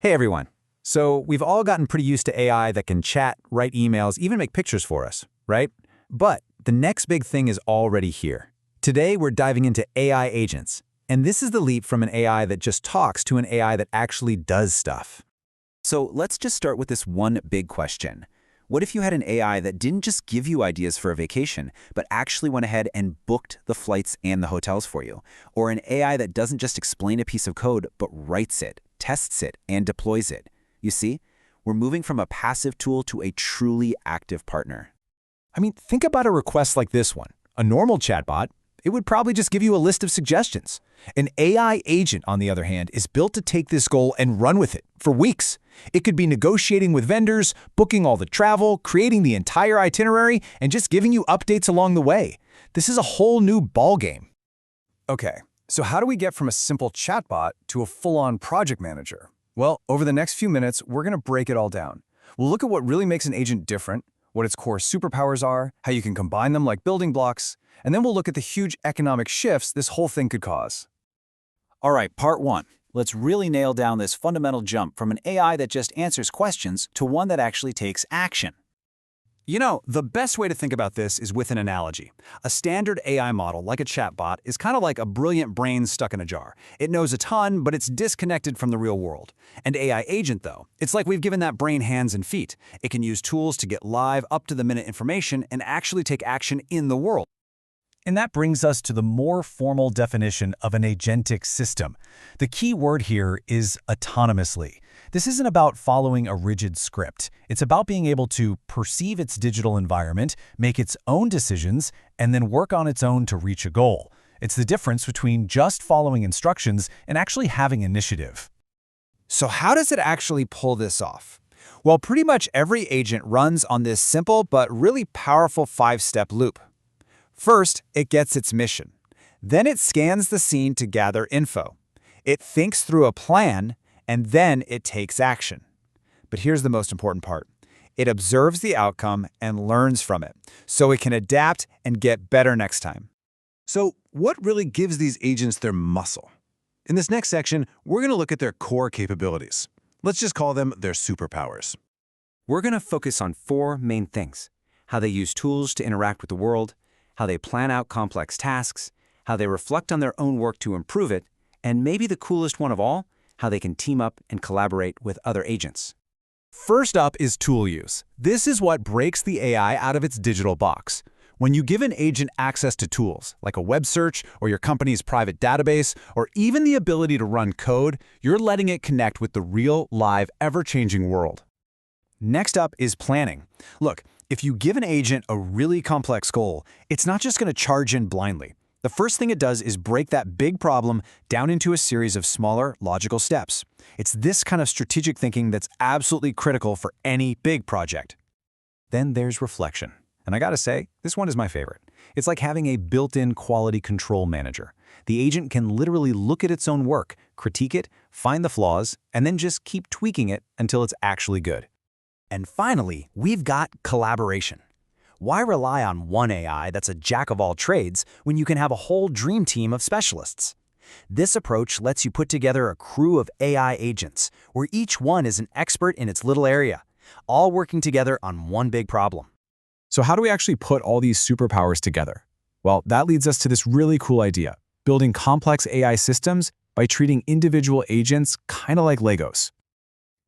Hey everyone. So we've all gotten pretty used to AI that can chat, write emails, even make pictures for us, right? But the next big thing is already here. Today we're diving into AI agents. And this is the leap from an AI that just talks to an AI that actually does stuff. So let's just start with this one big question. What if you had an AI that didn't just give you ideas for a vacation, but actually went ahead and booked the flights and the hotels for you? Or an AI that doesn't just explain a piece of code, but writes it, tests it, and deploys it? You see, we're moving from a passive tool to a truly active partner. I mean, think about a request like this one. A normal chatbot, it would probably just give you a list of suggestions. An AI agent, on the other hand, is built to take this goal and run with it for weeks. It could be negotiating with vendors, booking all the travel, creating the entire itinerary, and just giving you updates along the way. This is a whole new ballgame. Okay, so how do we get from a simple chatbot to a full-on project manager? Well, over the next few minutes, we're going to break it all down. We'll look at what really makes an agent different, what its core superpowers are, how you can combine them like building blocks, and then we'll look at the huge economic shifts this whole thing could cause. All right, part one. Let's really nail down this fundamental jump from an AI that just answers questions to one that actually takes action. You know, the best way to think about this is with an analogy. A standard AI model, like a chatbot, is kind of like a brilliant brain stuck in a jar. It knows a ton, but it's disconnected from the real world. An AI agent, though, it's like we've given that brain hands and feet. It can use tools to get live, up-to-the-minute information and actually take action in the world. And that brings us to the more formal definition of an agentic system. The key word here is autonomously. This isn't about following a rigid script. It's about being able to perceive its digital environment, make its own decisions, and then work on its own to reach a goal. It's the difference between just following instructions and actually having initiative. So how does it actually pull this off? Well, pretty much every agent runs on this simple but really powerful 5-step loop. First, it gets its mission. Then it scans the scene to gather info. It thinks through a plan, and then it takes action. But here's the most important part. It observes the outcome and learns from it, so it can adapt and get better next time. So what really gives these agents their muscle? In this next section, we're going to look at their core capabilities. Let's just call them their superpowers. We're going to focus on 4 main things: how they use tools to interact with the world, how they plan out complex tasks, how they reflect on their own work to improve it, and maybe the coolest one of all, how they can team up and collaborate with other agents. First up is tool use. This is what breaks the AI out of its digital box. When you give an agent access to tools, like a web search or your company's private database, or even the ability to run code, you're letting it connect with the real, live, ever-changing world. Next up is planning. Look, if you give an agent a really complex goal, it's not just going to charge in blindly. The first thing it does is break that big problem down into a series of smaller, logical steps. It's this kind of strategic thinking that's absolutely critical for any big project. Then there's reflection. And I gotta say, this one is my favorite. It's like having a built-in quality control manager. The agent can literally look at its own work, critique it, find the flaws, and then just keep tweaking it until it's actually good. And finally, we've got collaboration. Why rely on one AI that's a jack of all trades when you can have a whole dream team of specialists? This approach lets you put together a crew of AI agents, where each one is an expert in its little area, all working together on one big problem. So how do we actually put all these superpowers together? Well, that leads us to this really cool idea: building complex AI systems by treating individual agents kind of like Legos.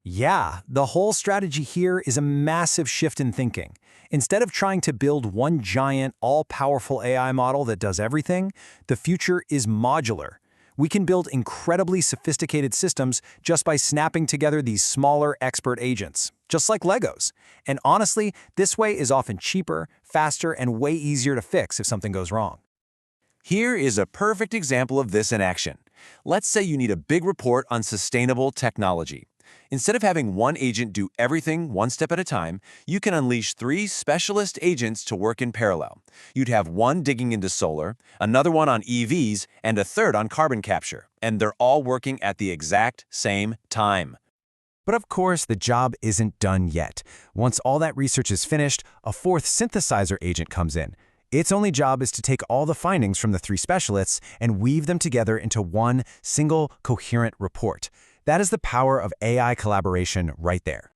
Yeah, the whole strategy here is a massive shift in thinking. Instead of trying to build one giant, all-powerful AI model that does everything, the future is modular. We can build incredibly sophisticated systems just by snapping together these smaller expert agents, just like Legos. And honestly, this way is often cheaper, faster, and way easier to fix if something goes wrong. Here is a perfect example of this in action. Let's say you need a big report on sustainable technology. Instead of having one agent do everything one step at a time, you can unleash 3 specialist agents to work in parallel. You'd have one digging into solar, another one on EVs, and a third on carbon capture. And they're all working at the exact same time. But of course, the job isn't done yet. Once all that research is finished, a 4th synthesizer agent comes in. Its only job is to take all the findings from the 3 specialists and weave them together into one single coherent report. That is the power of AI collaboration right there.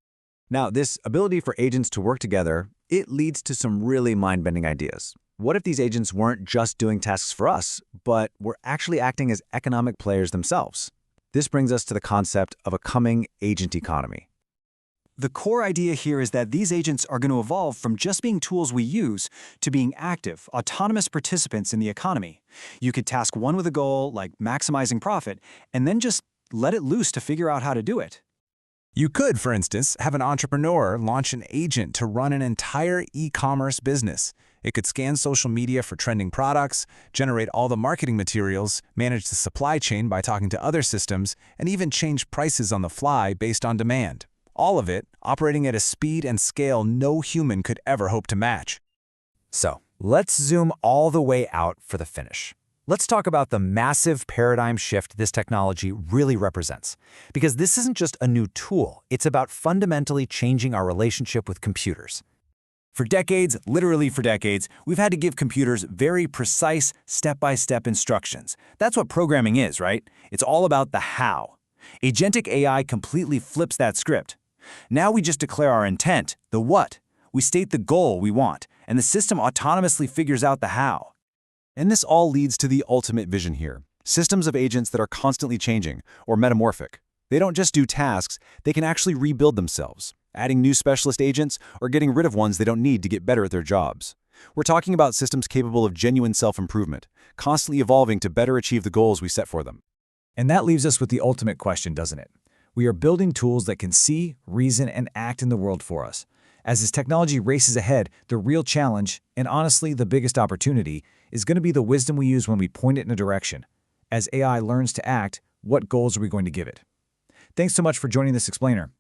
Now, this ability for agents to work together, it leads to some really mind-bending ideas. What if these agents weren't just doing tasks for us, but were actually acting as economic players themselves? This brings us to the concept of a coming agent economy. The core idea here is that these agents are going to evolve from just being tools we use to being active, autonomous participants in the economy. You could task one with a goal, like maximizing profit, and then just let it loose to figure out how to do it. You could, for instance, have an entrepreneur launch an agent to run an entire e-commerce business. It could scan social media for trending products, generate all the marketing materials, manage the supply chain by talking to other systems, and even change prices on the fly based on demand. All of it operating at a speed and scale no human could ever hope to match. So, let's zoom all the way out for the finish. Let's talk about the massive paradigm shift this technology really represents. Because this isn't just a new tool, it's about fundamentally changing our relationship with computers. For decades, literally for decades, we've had to give computers very precise, step-by-step instructions. That's what programming is, right? It's all about the how. Agentic AI completely flips that script. Now we just declare our intent, the what. We state the goal we want, and the system autonomously figures out the how. And this all leads to the ultimate vision here. Systems of agents that are constantly changing, or metamorphic. They don't just do tasks, they can actually rebuild themselves, adding new specialist agents or getting rid of ones they don't need to get better at their jobs. We're talking about systems capable of genuine self-improvement, constantly evolving to better achieve the goals we set for them. And that leaves us with the ultimate question, doesn't it? We are building tools that can see, reason, and act in the world for us. As this technology races ahead, the real challenge, and honestly the biggest opportunity, is going to be the wisdom we use when we point it in a direction. As AI learns to act, what goals are we going to give it? Thanks so much for joining this explainer.